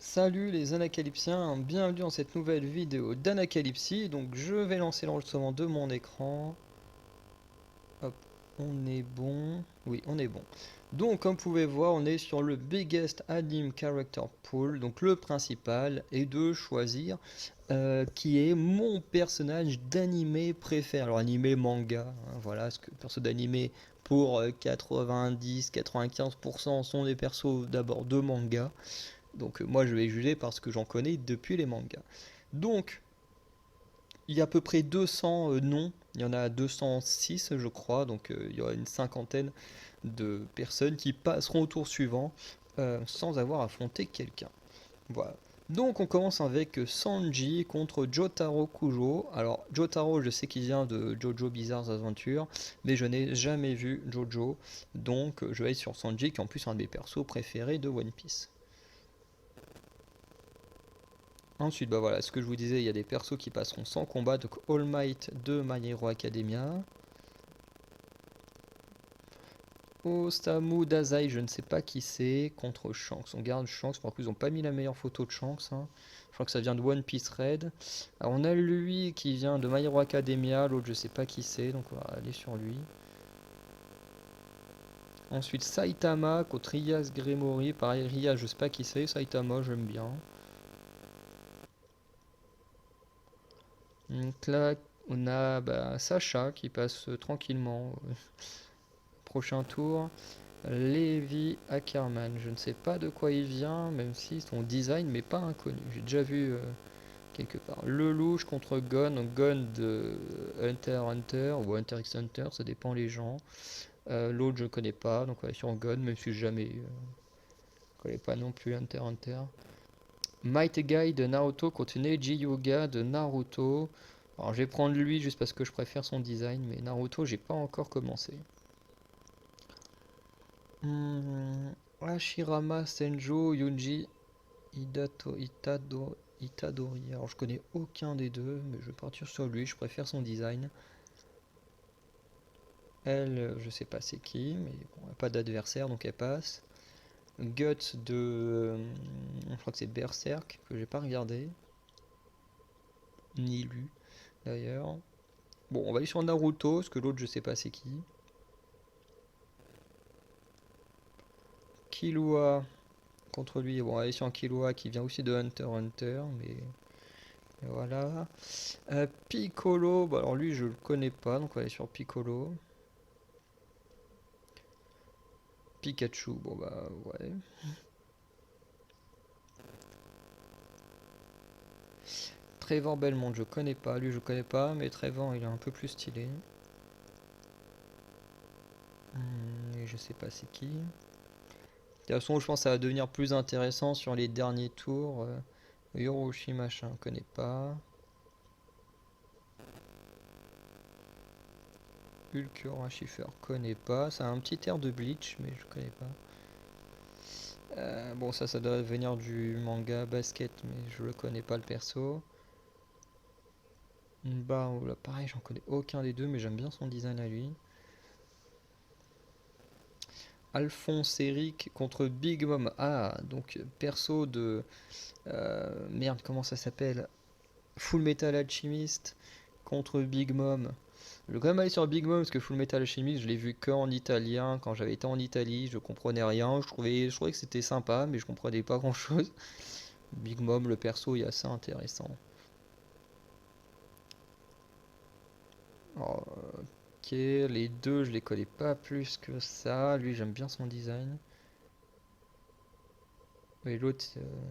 Salut les Anacalypsiens, bienvenue dans cette nouvelle vidéo d'Anacalypsie. Donc je vais lancer l'enregistrement de mon écran. Hop, on est bon. Oui, on est bon. Donc comme vous pouvez voir, on est sur le Biggest Anime Character Pool. Donc le principal est de choisir qui est mon personnage d'animé préféré. Alors animé manga, hein, voilà, ce que perso d'animé pour 90-95% sont des persos d'abord de manga. Donc moi je vais juger parce que j'en connais depuis les mangas. Donc il y a à peu près 200 noms, il y en a 206 je crois, donc il y aura une cinquantaine de personnes qui passeront au tour suivant sans avoir affronté quelqu'un. Voilà. Donc on commence avec Sanji contre Jotaro Kujo. Alors Jotaro, je sais qu'il vient de Jojo Bizarre Adventure, mais je n'ai jamais vu Jojo, donc je vais aller sur Sanji qui est en plus un de mes persos préférés de One Piece. Ensuite, bah voilà, ce que je vous disais, il y a des persos qui passeront sans combat. Donc All Might de My Hero Academia. Osamu Dazai, je ne sais pas qui c'est, contre Shanks. On garde Shanks, par contre ils n'ont pas mis la meilleure photo de Shanks, hein. Je crois que ça vient de One Piece Red. Alors on a lui qui vient de My Hero Academia, l'autre je sais pas qui c'est, donc on va aller sur lui. Ensuite Saitama contre Rias Gremory, pareil Rias je sais pas qui c'est, Saitama j'aime bien. Donc là on a Sacha qui passe tranquillement. Prochain tour, Levi Ackerman. Je ne sais pas de quoi il vient, même si son design m'est pas inconnu. J'ai déjà vu quelque part. Lelouch contre Gon. Donc Gon de Hunter x Hunter ou Hunter x Hunter, ça dépend les gens. L'autre je connais pas, donc on va sur Gon, même si jamais je connais pas non plus Hunter x Hunter. Might Guy de Naruto contre Neji Yuga de Naruto. Alors je vais prendre lui juste parce que je préfère son design, mais Naruto j'ai pas encore commencé. Hashirama Senjo Yunji Itadori. Alors je connais aucun des deux, mais je vais partir sur lui, je préfère son design. Elle, je sais pas c'est qui, mais bon, elle n'a pas d'adversaire donc elle passe. Guts de. Je crois que c'est Berserk, que j'ai pas regardé. Ni lu d'ailleurs. Bon, on va aller sur Naruto, parce que l'autre je sais pas c'est qui. Killua contre lui, bon, on va aller sur un Killua qui vient aussi de Hunter x Hunter, mais voilà. Piccolo, bah alors lui je le connais pas, donc on va aller sur Piccolo. Pikachu, bon bah ouais. Trevor Belmont, je connais pas, lui je connais pas, mais Trevor il est un peu plus stylé. Et je sais pas c'est qui. De toute façon, je pense que ça va devenir plus intéressant sur les derniers tours. Yoroshi machin, je connais pas. Ulcura Schiffer, connais pas. Ça a un petit air de Bleach, mais je connais pas. Bon, ça doit venir du manga basket, mais je le connais pas le perso. Bah, là, pareil, j'en connais aucun des deux, mais j'aime bien son design à lui. Alphonse Eric contre Big Mom. Ah, donc perso de. Merde, comment ça s'appelle? Full Metal Alchemist contre Big Mom. Je vais quand même aller sur Big Mom parce que Full Metal Alchemist, je l'ai vu que en italien. Quand j'avais été en Italie, je comprenais rien. Je trouvais que c'était sympa, mais je comprenais pas grand chose. Big Mom, le perso, il est assez intéressant. Alors, ok, les deux, je les connais pas plus que ça. Lui, j'aime bien son design. Mais l'autre,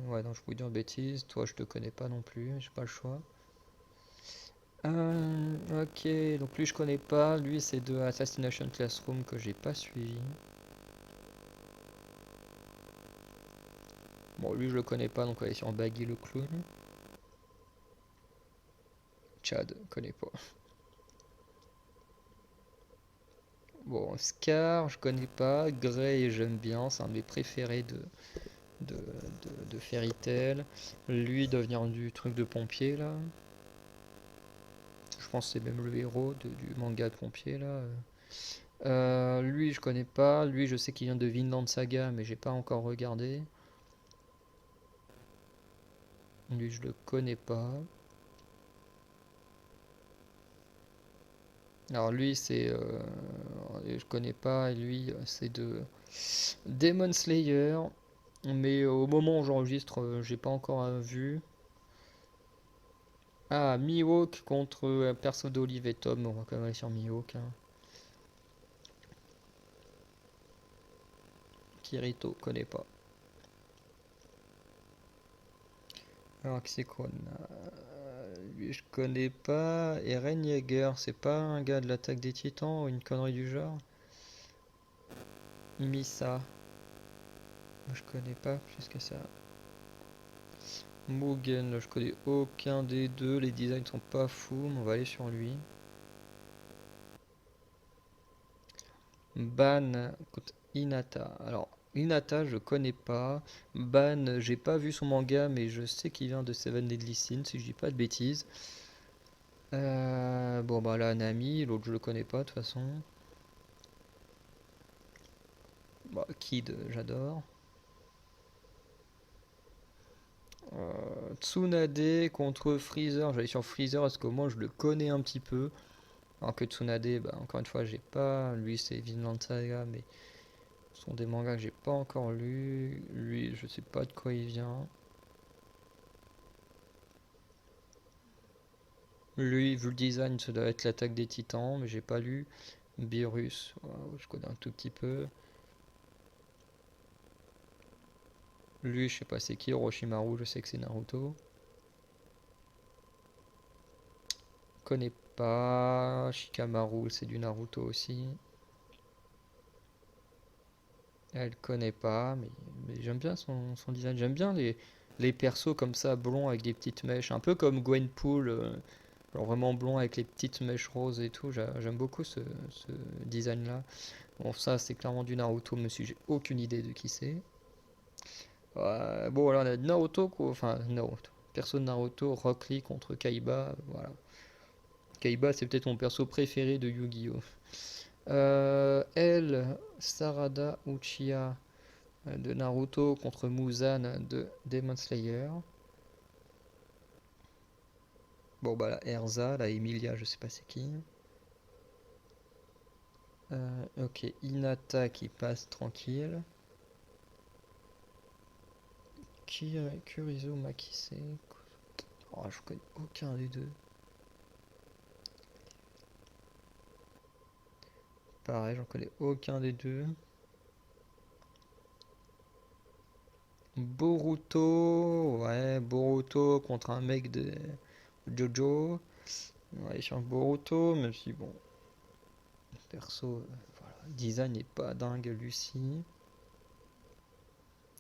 ouais, non, je peux dire une bêtise. Toi, je te connais pas non plus, j'ai pas le choix. Ok, donc lui, je connais pas. Lui, c'est de Assassination Classroom que j'ai pas suivi. Bon, lui, je le connais pas, donc on va aller sur Baggy le clown. Chad, connais pas. Bon, Scar, je connais pas. Grey, j'aime bien, c'est un de mes préférés de Fairy Tail. Lui, doit venir du truc de pompier là. Je pense que c'est même le héros du manga de pompier là. Lui, je connais pas. Lui, je sais qu'il vient de Vinland Saga, mais j'ai pas encore regardé. Lui, je le connais pas. Alors lui, je connais pas. Lui, c'est de Demon Slayer. Mais au moment où j'enregistre, j'ai pas encore vu. Ah, Mihawk contre perso d'Olive et Tom. On va quand même aller sur Mihawk, hein. Kirito, connais pas. Alors, qui c'est qu'on a? Lui, je connais pas. Eren Yeager, c'est pas un gars de l'attaque des Titans ou une connerie du genre? Misa, moi, je connais pas plus que ça. Mugen, je connais aucun des deux. Les designs sont pas fous, mais on va aller sur lui. Ban contre Hinata. Alors, Hinata, je connais pas. Ban, j'ai pas vu son manga, mais je sais qu'il vient de Seven Deadly Sins, si je dis pas de bêtises. Bon, bah là, Nami, l'autre, je le connais pas de toute façon. Bah, Kid, j'adore. Tsunade contre Freezer. J'allais sur Freezer parce que moi, je le connais un petit peu. Alors que Tsunade, bah, encore une fois, j'ai pas. Lui, c'est Vinland Saga, mais ce sont des mangas que j'ai pas encore lus. Lui, je sais pas de quoi il vient. Lui, vu le design, ça doit être l'attaque des titans, mais j'ai pas lu. Beerus, je connais un tout petit peu. Lui, je sais pas c'est qui. Orochimaru, je sais que c'est Naruto. Je connais pas. Shikamaru, c'est du Naruto aussi. Elle connaît pas, mais j'aime bien son design. J'aime bien les persos comme ça, blonds avec des petites mèches. Un peu comme Gwenpool, genre vraiment blond avec les petites mèches roses et tout. J'aime beaucoup ce design-là. Bon, ça, c'est clairement du Naruto, mais si j'ai aucune idée de qui c'est. Bon, alors on a Naruto, enfin Naruto. Perso de Naruto, Rock Lee contre Kaiba. Voilà. Kaiba, c'est peut-être mon perso préféré de Yu-Gi-Oh! Elle, Sarada Uchiha de Naruto contre Muzan de Demon Slayer. Bon, bah la Erza, la Emilia, je sais pas c'est qui. Ok, Hinata qui passe tranquille. Kurizo Makise. Oh, je connais aucun des deux. Pareil, j'en connais aucun des deux. Boruto, ouais, Boruto contre un mec de Jojo. Ouais, sur Boruto, même si bon, perso, voilà, le design n'est pas dingue, Lucie.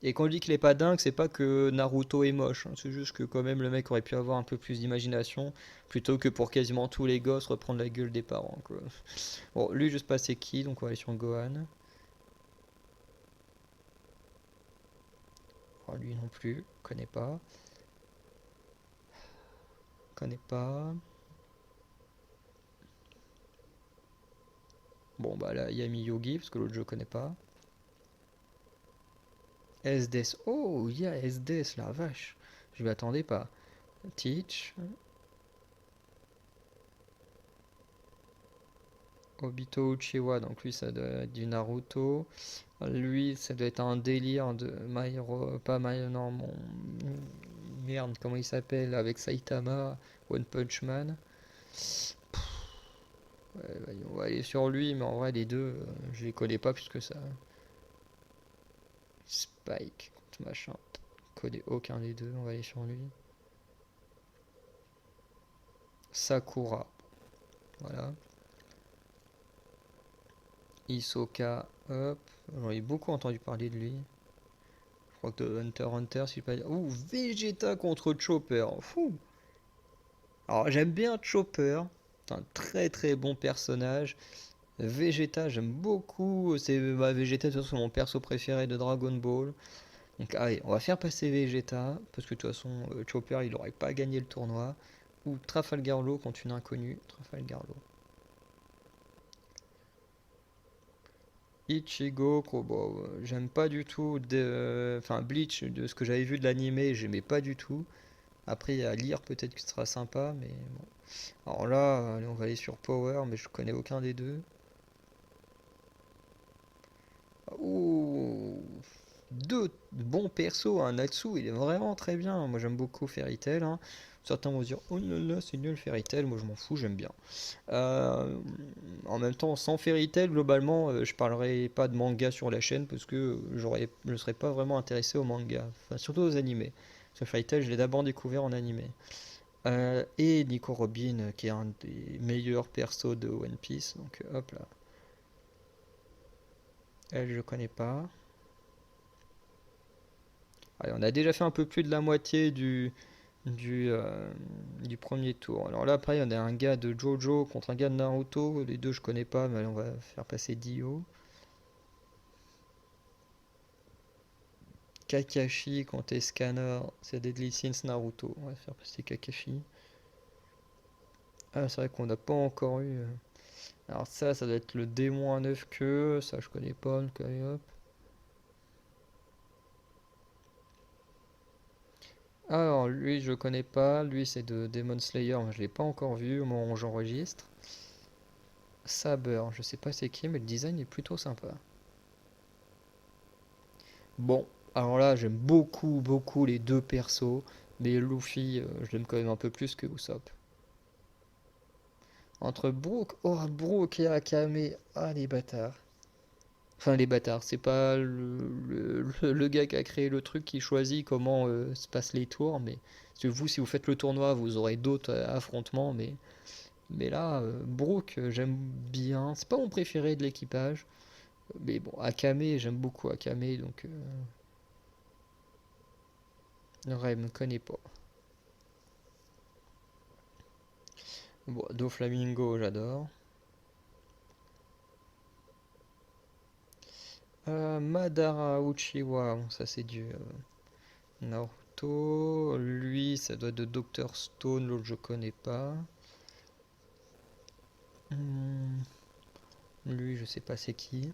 Et quand je dis qu'il est pas dingue, c'est pas que Naruto est moche, hein, c'est juste que quand même le mec aurait pu avoir un peu plus d'imagination plutôt que pour quasiment tous les gosses reprendre la gueule des parents, quoi. Bon, lui je sais pas c'est qui, donc on va aller sur Gohan. Oh, lui non plus, connais pas, connais pas. Bon bah là Yami Yogi parce que l'autre je connais pas. SDS, oh il y a SDS la vache, je m'y attendais pas. Teach, Obito Uchiwa, donc lui ça doit être du Naruto. Lui ça doit être un délire de My Hero, pas My, non, merde, comment il s'appelle, avec Saitama, One Punch Man. Ouais, on va aller sur lui, mais en vrai les deux, je les connais pas plus que ça. Spike contre machin, je connais aucun des deux, on va aller sur lui. Sakura, voilà. Hisoka, hop, j'en ai beaucoup entendu parler de lui. Je crois que de Hunter x Hunter, si je pas dire. Ouh, Vegeta contre Chopper. Fou. Alors j'aime bien Chopper. C'est un très très bon personnage. Vegeta, j'aime beaucoup. C'est Vegeta, de toute façon, mon perso préféré de Dragon Ball. Donc allez, on va faire passer Vegeta. Parce que de toute façon, Chopper, il n'aurait pas gagné le tournoi. Ou Trafalgar Law contre une inconnue. Trafalgar Law. Ichigo, bon, j'aime pas du tout. Enfin, Bleach, de ce que j'avais vu de l'animé, j'aimais pas du tout. Après, à lire, peut-être que ce sera sympa, mais bon. Alors là, allez, on va aller sur Power, mais je connais aucun des deux. Ouh, deux bons persos, un Natsu, il est vraiment très bien. Moi, j'aime beaucoup Fairy Tail, hein. Certains vont se dire, oh là là, c'est nul Fairy Tail. Moi, je m'en fous, j'aime bien. Euh, En même temps, sans Fairy Tail, globalement, je parlerai pas de manga sur la chaîne parce que je serais pas vraiment intéressé au manga, enfin, surtout aux animés. Parce que Fairy Tail, je l'ai d'abord découvert en animé. Et Nico Robin, qui est un des meilleurs persos de One Piece. Donc, hop là. Elle, je connais pas. Allez, on a déjà fait un peu plus de la moitié du, euh, du premier tour. Alors là, après, il y en a un gars de Jojo contre un gars de Naruto. Les deux, je connais pas, mais allez, on va faire passer Dio. Kakashi contre Escanor, c'est Deadly Sins Naruto. On va faire passer Kakashi. Ah, c'est vrai qu'on n'a pas encore eu. Alors ça doit être le D-9 que. Ça, je connais pas. Donc, allez, hop. Alors, lui, je connais pas. Lui, c'est de Demon Slayer, mais je l'ai pas encore vu au moment où j'enregistre. Saber, je sais pas c'est qui, mais le design est plutôt sympa. Bon, alors là, j'aime beaucoup, beaucoup les deux persos, mais Luffy, je l'aime quand même un peu plus que Usopp. Entre Brook, oh, Brook et Akame, ah les bâtards. Enfin, les bâtards, c'est pas le gars qui a créé le truc qui choisit comment se passent les tours, mais parce que vous, si vous faites le tournoi, vous aurez d'autres affrontements, mais là, Brook, j'aime bien. C'est pas mon préféré de l'équipage, mais bon, Akame, j'aime beaucoup Akame, donc ouais, me connaît pas. Bon, Doflamingo, j'adore. Madara Uchiwa, bon, ça c'est du Naruto. Lui, ça doit être de Dr Stone, l'autre je connais pas. Hmm, lui, je sais pas c'est qui.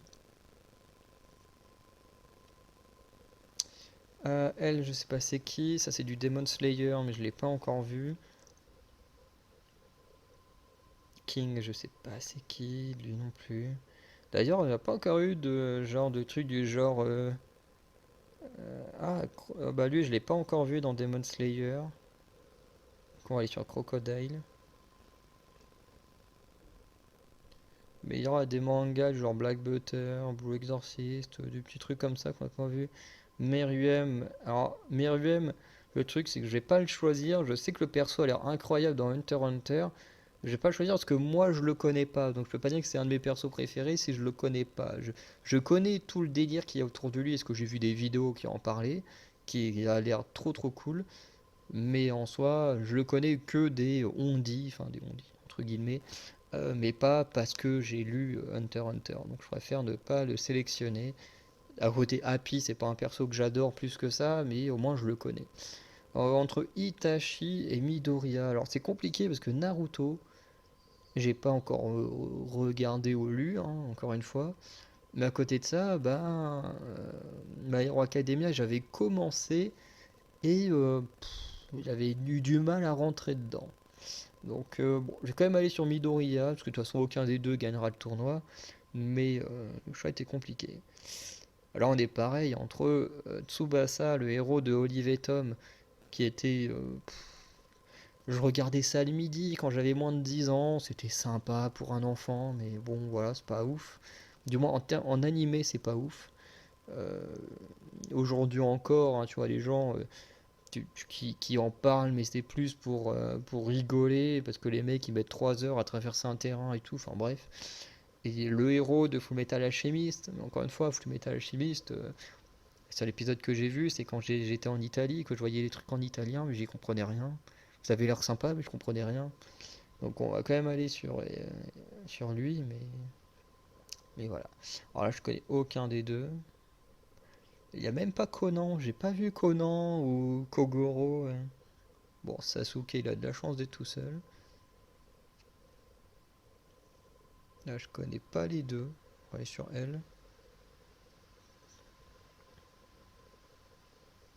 Elle, je sais pas c'est qui. Ça c'est du Demon Slayer, mais je l'ai pas encore vu. King, je sais pas c'est qui, lui non plus. D'ailleurs, il n'y a pas encore eu de genre de truc du genre. Bah lui, je l'ai pas encore vu dans Demon Slayer. Donc on va aller sur Crocodile. Mais il y aura des mangas du genre Black Butter, Blue Exorcist, des petits trucs comme ça qu'on n'a pas vu. Meruem, alors Meruem, le truc c'est que je vais pas le choisir. Je sais que le perso a l'air incroyable dans Hunter x Hunter. Je vais pas le choisir parce que moi je le connais pas. Donc je peux pas dire que c'est un de mes persos préférés si je le connais pas. Je connais tout le délire qu'il y a autour de lui. Est-ce que j'ai vu des vidéos qui en parlaient, qui a l'air trop trop cool. Mais en soi, je le connais que des on-dit, enfin des on-dit entre guillemets, mais pas parce que j'ai lu Hunter x Hunter. Donc je préfère ne pas le sélectionner. À côté, Happy, c'est pas un perso que j'adore plus que ça, mais au moins je le connais. Entre Itachi et Midoriya, alors c'est compliqué parce que Naruto, j'ai pas encore regardé ou lu, hein, encore une fois. Mais à côté de ça, My Hero Academia, j'avais commencé et j'avais eu du mal à rentrer dedans. Donc bon, je vais quand même aller sur Midoriya, parce que de toute façon aucun des deux gagnera le tournoi. Mais le choix était compliqué. Alors on est pareil entre Tsubasa, le héros de Olive et Tom, qui était... je regardais ça le midi quand j'avais moins de 10 ans, c'était sympa pour un enfant, mais bon voilà, c'est pas ouf. Du moins en animé, c'est pas ouf. Euh, Aujourd'hui encore, hein, tu vois, les gens qui en parlent, mais c'est plus pour rigoler, parce que les mecs ils mettent 3 heures à traverser un terrain et tout, enfin bref. Et le héros de Fullmetal Alchemist, mais encore une fois, Fullmetal Alchemist, c'est l'épisode que j'ai vu, c'est quand j'étais en Italie, que je voyais les trucs en italien, mais j'y comprenais rien. Ça avait l'air sympa, mais je comprenais rien. Donc on va quand même aller sur lui, mais voilà. Alors là, je connais aucun des deux. Il n'y a même pas Conan, j'ai pas vu Conan ou Kogoro. Bon, Sasuke, il a de la chance d'être tout seul. Là, je connais pas les deux. On va aller sur elle.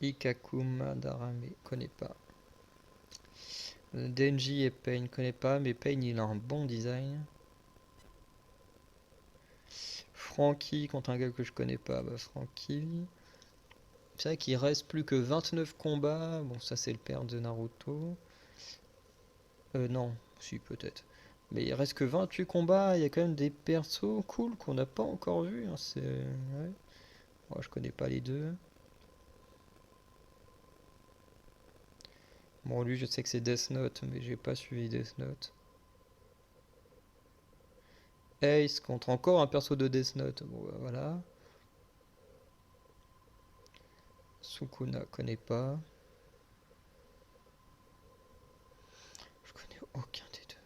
Ikakuma Darame, connais pas. Denji et Pain, connais pas, mais Pain il a un bon design. Frankie contre un gars que je connais pas, bah Frankie. C'est vrai qu'il reste plus que 29 combats. Bon, ça c'est le père de Naruto. Non, si peut-être. Mais il reste que 28 combats, il y a quand même des persos cool qu'on n'a pas encore vus, hein, c'est... Ouais. Moi je connais pas les deux. Bon lui je sais que c'est Death Note, mais j'ai pas suivi Death Note. Ace contre encore un perso de Death Note. Bon bah, voilà. Sukuna connais pas. Je connais aucun des deux.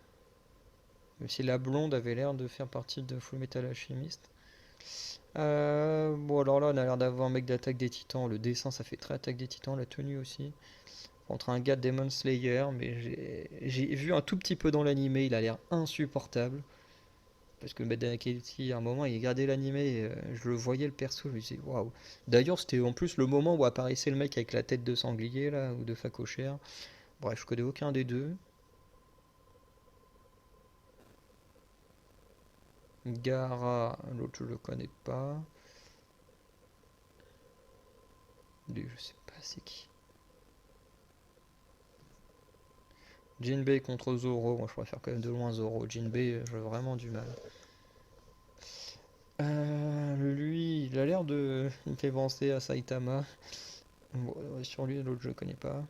Même si la blonde avait l'air de faire partie de Full Metal Alchemist. Bon alors là on a l'air d'avoir un mec d'Attaque des Titans. Le dessin ça fait très Attaque des Titans, la tenue aussi. Contre un gars de Demon Slayer, mais j'ai vu un tout petit peu dans l'animé, il a l'air insupportable. Parce que le mec d'Anaketi, à un moment, il regardait l'animé, je le voyais le perso, je me disais waouh. D'ailleurs, c'était en plus le moment où apparaissait le mec avec la tête de sanglier là, ou de phacochère. Bref, je connais aucun des deux. Gara, l'autre je le connais pas. Lui, je sais pas c'est qui. Jinbei contre Zoro, moi je préfère quand même de loin Zoro. Jinbei, j'ai vraiment du mal. Lui, il a l'air de. Il me fait penser à Saitama. Bon, sur lui, l'autre je connais pas.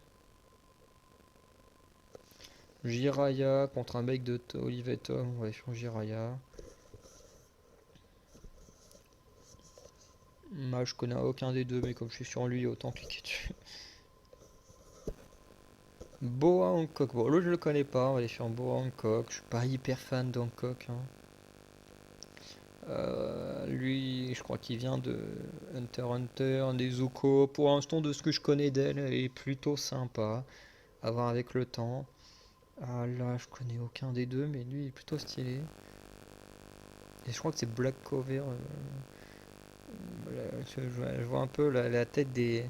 Jiraya contre un mec de Olivet Tom, on va sur Jiraya. Moi je connais aucun des deux, mais comme je suis sur lui, autant cliquer dessus. Boa Hancock, bon l'autre je le connais pas, on va aller sur Boa Hancock, je suis pas hyper fan d'Hancock. Hein. Lui, je crois qu'il vient de Hunter x Hunter, Nezuko. Pour l'instant, de ce que je connais d'elle, elle est plutôt sympa à voir avec le temps. Ah là, je connais aucun des deux, mais lui il est plutôt stylé. Et je crois que c'est Black Cover. Je vois un peu la tête des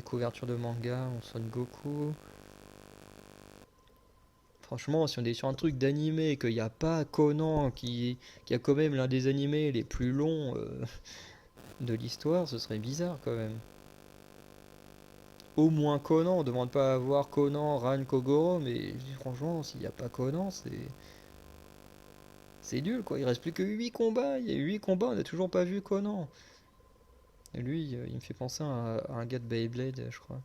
couvertures de manga, on Son Goku. Franchement, si on est sur un truc d'animé et qu'il n'y a pas Conan qui a quand même l'un des animés les plus longs de l'histoire, ce serait bizarre quand même. Au moins Conan, on demande pas à voir Conan, Ran, Kogoro, mais franchement, s'il n'y a pas Conan, c'est nul quoi. Il reste plus que 8 combats, il y a 8 combats, on n'a toujours pas vu Conan. Et lui, il me fait penser à un gars de Beyblade, je crois.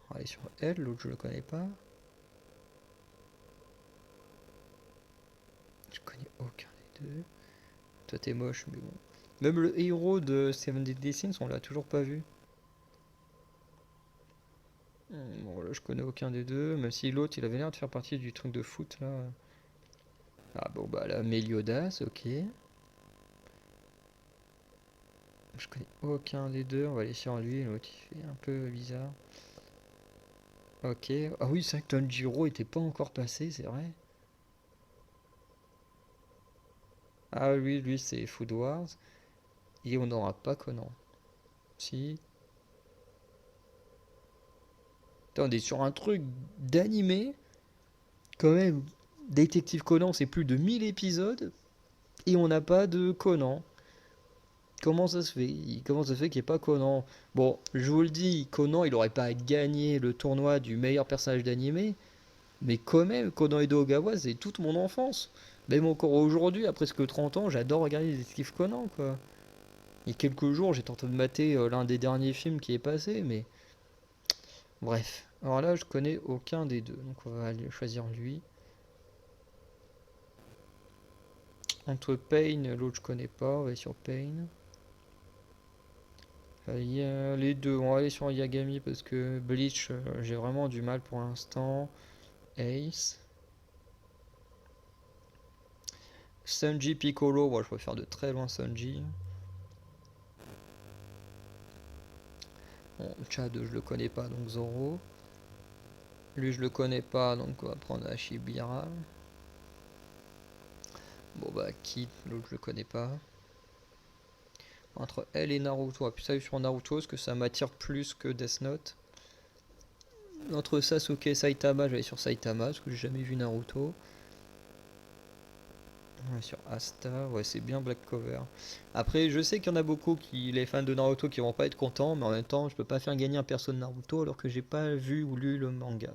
On va aller sur elle, l'autre je le connais pas. Je connais aucun des deux. Toi t'es moche, mais bon. Même le héros de Seven Deadly Sins, on l'a toujours pas vu. Bon, là je connais aucun des deux, même si l'autre il avait l'air de faire partie du truc de foot là. Ah bon, bah là, Meliodas, ok. Je connais aucun des deux, on va aller sur lui, l'autre il fait un peu bizarre. Ok, ah oui, c'est vrai que Tanjiro était pas encore passé, c'est vrai. Ah oui, lui c'est Food Wars. Et on n'aura pas Conan. Si. Attends, on est sur un truc d'animé. Quand même, Détective Conan, c'est plus de 1000 épisodes. Et on n'a pas de Conan. Comment ça se fait? Comment ça se fait qu'il n'y ait pas Conan? Bon, je vous le dis, Conan, il aurait pas gagné le tournoi du meilleur personnage d'animé. Mais quand même, Conan Edogawa, c'est toute mon enfance. Même encore aujourd'hui, à presque 30 ans, j'adore regarder les Détectives Conan, quoi. Il y a quelques jours, j'étais en train de mater l'un des derniers films qui est passé, mais bref. Alors là, je connais aucun des deux, donc on va aller choisir lui. Entre Pain, l'autre je connais pas, on va aller sur Pain. Il y a les deux, on va aller sur Yagami parce que Bleach, j'ai vraiment du mal pour l'instant. Ace. Sanji Piccolo, bon, je préfère de très loin Sanji. Bon, Chad, je le connais pas, donc Zoro. Lui, je le connais pas, donc on va prendre Ashibira. Bon, bah, Kid, l'autre, je le connais pas. Entre elle et Naruto, on va plus aller sur Naruto parce que ça m'attire plus que Death Note. entre Sasuke et Saitama, j'allais sur Saitama parce que j'ai jamais vu Naruto. Ouais, sur Asta, ouais, c'est bien Black Cover. Après, je sais qu'il y en a beaucoup les fans de Naruto qui vont pas être contents, mais en même temps, je peux pas faire gagner un perso de Naruto alors que j'ai pas vu ou lu le manga.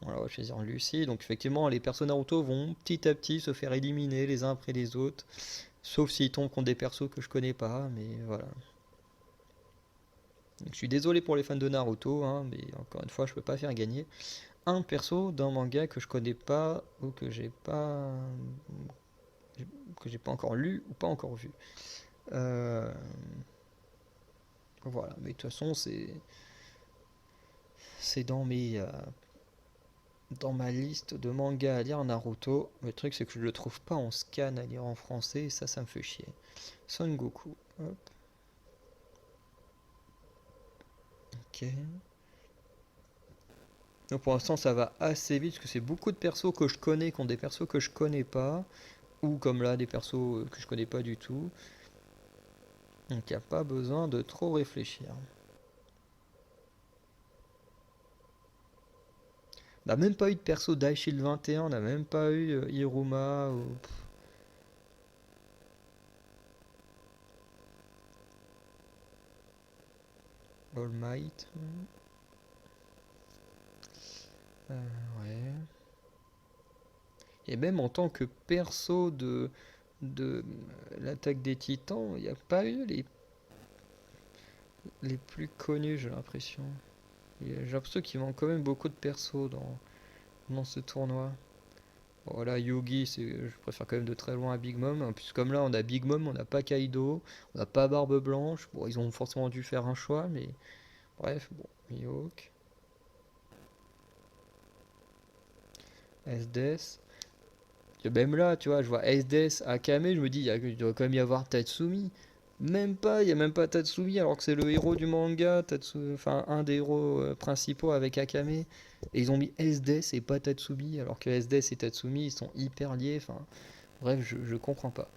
Voilà, on va choisir Lucy. Donc effectivement, les persos Naruto vont petit à petit se faire éliminer les uns après les autres, sauf s'ils tombent contre des persos que je connais pas, mais voilà. Donc, je suis désolé pour les fans de Naruto, hein, mais encore une fois, je peux pas faire gagner un perso d'un manga que je connais pas ou que j'ai pas encore lu ou pas encore vu. Euh, voilà, mais de toute façon, c'est dans ma liste de mangas à lire Naruto. Le truc, c'est que je le trouve pas en scan à lire en français, et ça me fait chier. Son Goku. Hop, ok. Donc pour l'instant, ça va assez vite, parce que c'est beaucoup de persos que je connais, qui ont des persos que je connais pas, ou comme là, des persos que je connais pas du tout. Donc il n'y a pas besoin de trop réfléchir. On n'a même pas eu de perso d'Aishield 21, on n'a même pas eu Iruma ou All Might. Ouais. Et même en tant que perso de l'attaque des titans, il n'y a pas eu les plus connus, j'ai l'impression. J'ai l'impression qu'il manque quand même beaucoup de persos dans ce tournoi. Voilà, Yugi, je préfère quand même de très loin à Big Mom. En plus, comme là, on a Big Mom, on n'a pas Kaido, on n'a pas Barbe Blanche. Bon, ils ont forcément dû faire un choix, mais bref, bon, Mihawk, SDS. Et même là, tu vois, je vois SDS, Akame, je me dis, il doit quand même y avoir Tatsumi. Même pas, il n'y a même pas Tatsumi, alors que c'est le héros du manga, enfin un des héros principaux avec Akame. Et ils ont mis SDS et pas Tatsumi, alors que SDS et Tatsumi, ils sont hyper liés. Enfin, bref, je comprends pas.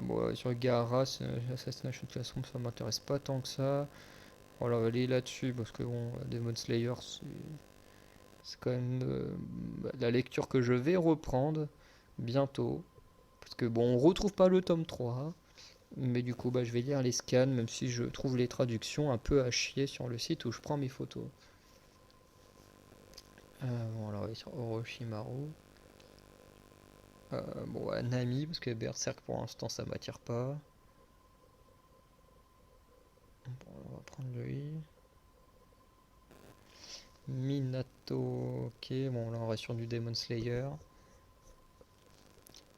Bon, sur Gaara, Assassination Classroom, ça m'intéresse pas tant que ça. Voilà, on va aller là-dessus, parce que bon, Demon Slayer, c'est quand même la lecture que je vais reprendre bientôt. Parce que bon, on retrouve pas le tome 3. Mais du coup, bah, je vais lire les scans, même si je trouve les traductions un peu à chier sur le site où je prends mes photos. Bon, alors, on va sur Orochimaru. Bon, ouais, Nami, parce que Berserk pour l'instant ça m'attire pas. Bon, on va prendre lui. Minato, ok, bon là on reste sur du Demon Slayer.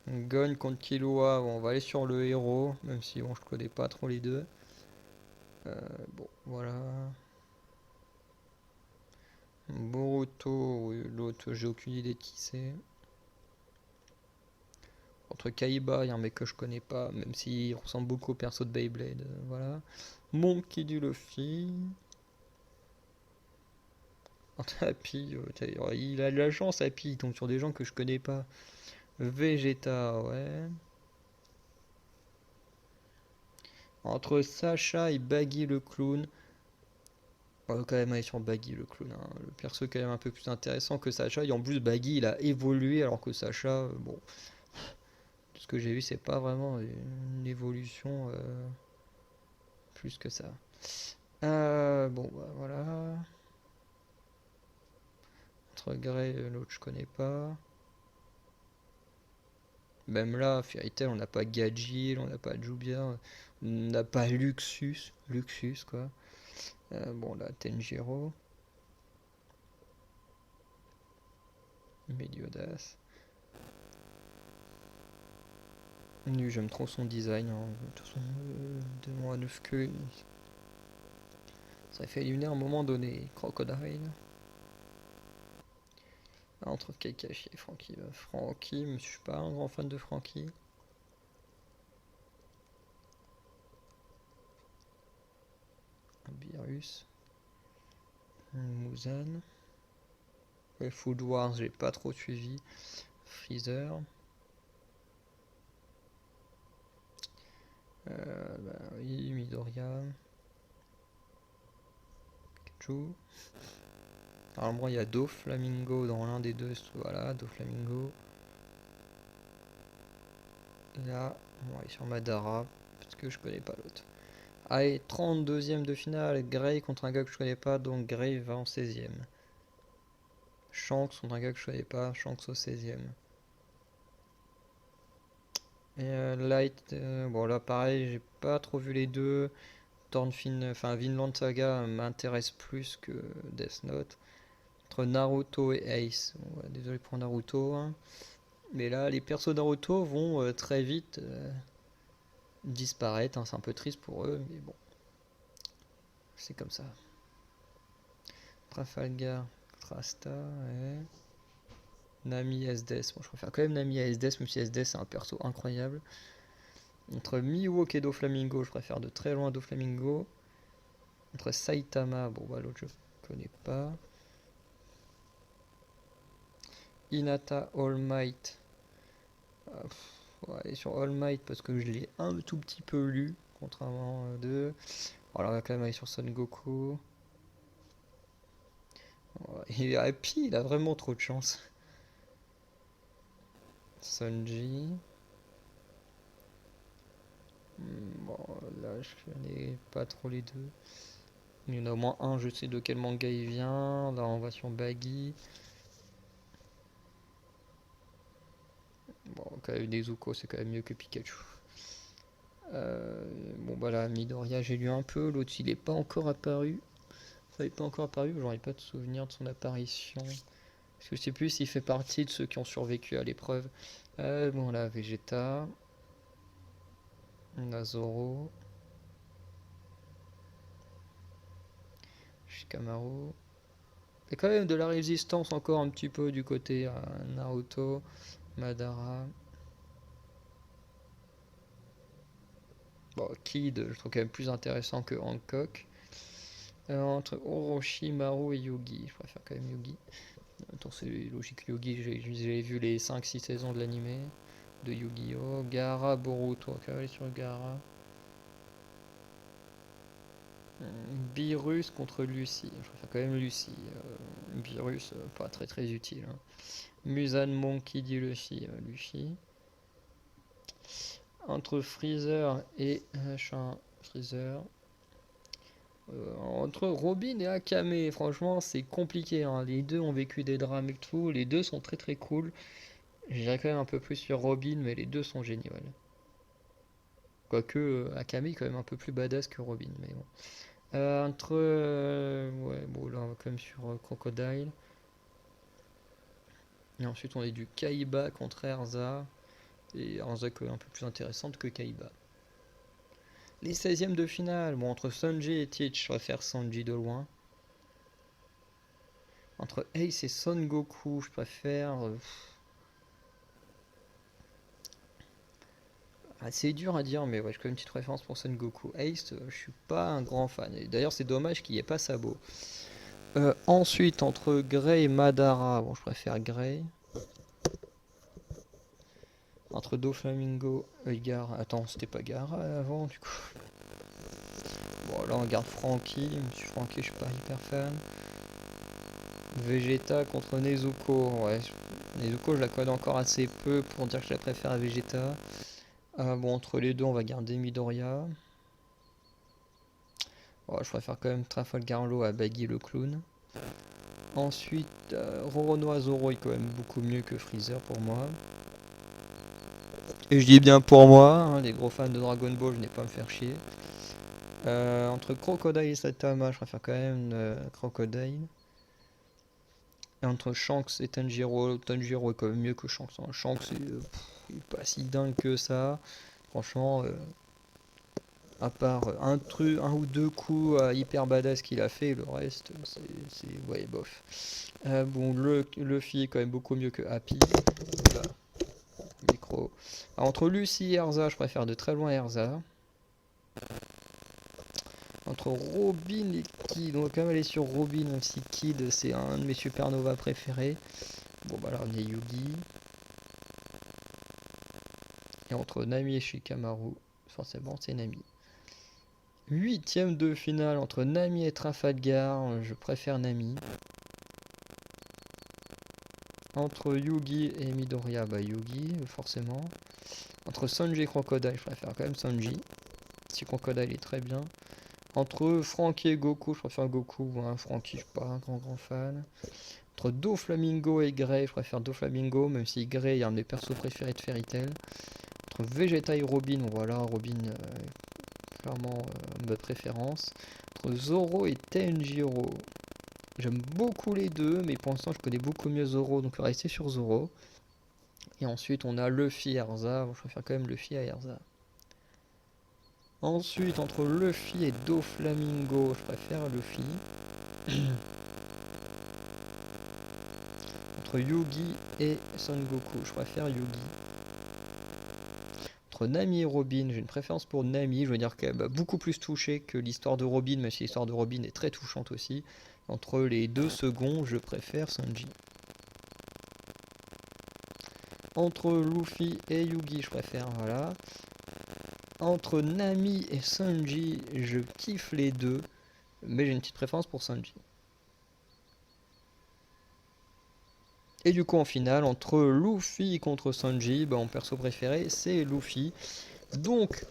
Gon contre Killua, bon, on va aller sur le héros, même si bon, je connais pas trop les deux. Bon, voilà. Boruto, oui, l'autre, j'ai aucune idée de qui c'est. Entre Kaiba, il y a un mec que je connais pas, même s'il ressemble beaucoup au perso de Beyblade. Voilà. Monkey du Luffy. Happy, il a de la chance, Happy, il tombe sur des gens que je connais pas. Vegeta, ouais. Entre Sacha et Baggy le clown, on va quand même aller sur Baggy le clown, hein. Le perso est quand même un peu plus intéressant que Sacha. Et en plus, Baggy il a évolué alors que Sacha, bon, tout ce que j'ai vu, c'est pas vraiment une évolution plus que ça. Bon, bah voilà. Entre Grey et l'autre, je connais pas. Même là, Fairy Tail, on n'a pas Gajil, on n'a pas Jubia, on n'a pas Luxus quoi. Bon là, Tenjiro, Meliodas. Lui, j'aime trop son design, hein. De toute façon, démon à 9 queues, ça fait éliminer à un moment donné. Crocodile. Ah, entre Kakashi et Frankie. Frankie, je suis pas un grand fan de Frankie. Beerus. Muzan. Ouais, Food Wars, j'ai pas trop suivi. Freezer. Bah oui, Midoriya. Pikachu. Normalement il y a Doflamingo dans l'un des deux, voilà, Doflamingo. Et là, on va aller sur Madara, parce que je connais pas l'autre. Allez, 32e de finale, Gray contre un gars que je connais pas, donc Gray va en 16e. Shanks contre un gars que je connais pas, Shanks au 16e. Et Light, bon là pareil, j'ai pas trop vu les deux. Vinland Saga m'intéresse plus que Death Note. Entre Naruto et Ace. Bon, ouais, désolé pour Naruto, hein. Mais là, les persos Naruto vont très vite disparaître, hein. C'est un peu triste pour eux, mais bon, c'est comme ça. Trafalgar, Trasta, ouais. Nami SDS. Bon, je préfère quand même Nami à SDS, même si SDS c'est un perso incroyable. Entre Mihawk et Doflamingo, je préfère de très loin Doflamingo. Entre Saitama, bon bah l'autre je connais pas. Hinata, All Might. On va aller sur All Might parce que je l'ai un tout petit peu lu, contrairement à deux. Alors on va quand même aller sur Son Goku. Et Happy, il a vraiment trop de chance. Sanji. Bon, là je connais pas trop les deux. Il y en a au moins un, je sais de quel manga il vient. Là on va sur Baggy. Bon, quand même Nezuko, c'est quand même mieux que Pikachu. Bon bah là, Midoriya, j'ai lu un peu. L'autre, il est pas encore apparu. Ça n'est pas encore apparu, j'aurais pas de souvenir de son apparition. Parce que je sais plus s'il fait partie de ceux qui ont survécu à l'épreuve. Bon là, Vegeta. On a Zoro. Shikamaru. Il y a quand même de la résistance encore un petit peu du côté Naruto, Madara. Bon, Kid, je trouve quand même plus intéressant que Hancock. Entre Orochimaru et Yugi, je préfère quand même Yugi. Attends, c'est logique, Yugi, j'ai vu les 5-6 saisons de l'animé de Yu-Gi-Oh! Gaara, Boruto, on va aller sur Gaara. Beerus contre Lucie, je préfère quand même Lucie. Beerus, pas très très utile, hein. Musan Monkey dit Lucie, Lucie. Entre Freezer et Freezer. Entre Robin et Akame, franchement c'est compliqué, hein. Les deux ont vécu des drames et tout, les deux sont très très cool. J'irais quand même un peu plus sur Robin, mais les deux sont géniaux. Quoique Akame est quand même un peu plus badass que Robin, mais bon. Ouais, bon là on va quand même sur Crocodile. Et ensuite on est du Kaiba contre Erza. Et Erza quand même un peu plus intéressante que Kaiba. Les 16e de finale, bon entre Sanji et Teach, je préfère Sanji de loin. Entre Ace et Son Goku, je préfère... c'est dur à dire, mais ouais, j'ai quand même une petite préférence pour Son Goku. Ace, je suis pas un grand fan. Et d'ailleurs, c'est dommage qu'il n'y ait pas Sabo. Ensuite, entre Grey et Madara, bon, je préfère Grey. Entre Doflamingo et Gaara. Attends, c'était pas Gaara avant, du coup. Bon, là, on garde Franky. Monsieur Franky, je suis pas hyper fan. Vegeta contre Nezuko. Ouais, Nezuko, je la connais encore assez peu pour dire que je la préfère à Vegeta. Bon, entre les deux, on va garder Midoriya. Oh, je préfère quand même Trafalgar Law à Baggy le clown. Ensuite, Roronoa Zoro est quand même beaucoup mieux que Freezer pour moi. Et je dis bien pour moi, hein, les gros fans de Dragon Ball, je n'ai pas à me faire chier. Entre Crocodile et Saitama, je préfère quand même Crocodile. Et entre Shanks et Tanjiro, Tanjiro est quand même mieux que Shanks, hein. Shanks, il est pas si dingue que ça. Franchement, à part un ou deux coups hyper badass qu'il a fait, le reste, c'est ouais, bof. Bon, Luffy est quand même beaucoup mieux que Happy. Là, micro. Alors, entre Lucy et Erza, je préfère de très loin Erza. Entre Robin et Kid, on va quand même aller sur Robin, même si Kid c'est un de mes supernovas préférés. Bon, bah là on est Yugi. Et entre Nami et Shikamaru, forcément c'est Nami. 8e de finale entre Nami et Trafalgar, je préfère Nami. Entre Yugi et Midoriya, bah Yugi, forcément. Entre Sanji et Crocodile, je préfère quand même Sanji. Si Crocodile est très bien. Entre Franky et Goku, je préfère Goku. Ouais, Franky, je suis pas un grand fan. Entre Doflamingo et Grey, je préfère Doflamingo, même si Grey est un de mes persos préférés de Fairy Tail. Entre Vegeta et Robin, voilà, Robin, clairement ma préférence. Entre Zoro et Tenjiro, j'aime beaucoup les deux, mais pour l'instant je connais beaucoup mieux Zoro, donc on va rester sur Zoro. Et ensuite on a Luffy et Erza, bon, je préfère quand même Luffy à Erza. Ensuite, entre Luffy et Doflamingo, je préfère Luffy. Entre Yugi et Son Goku, je préfère Yugi. Entre Nami et Robin, j'ai une préférence pour Nami, je veux dire qu'elle m'a beaucoup plus touché que l'histoire de Robin, même si l'histoire de Robin est très touchante aussi. Entre les deux seconds, je préfère Sanji. Entre Luffy et Yugi, je préfère, voilà. Entre Nami et Sanji, je kiffe les deux, mais j'ai une petite préférence pour Sanji. Et du coup, en finale, entre Luffy contre Sanji, bah, mon perso préféré, c'est Luffy. Donc,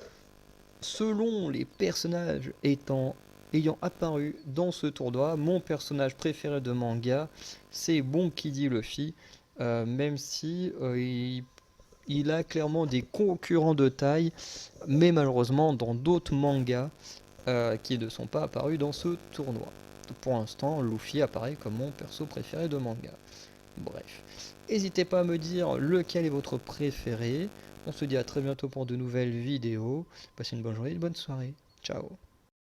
selon les personnages ayant apparu dans ce tournoi, mon personnage préféré de manga, c'est Bon Kid Luffy, même si il a clairement des concurrents de taille, mais malheureusement dans d'autres mangas qui ne sont pas apparus dans ce tournoi. Pour l'instant, Luffy apparaît comme mon perso préféré de manga. Bref, n'hésitez pas à me dire lequel est votre préféré. On se dit à très bientôt pour de nouvelles vidéos. Passez une bonne journée, une bonne soirée. Ciao.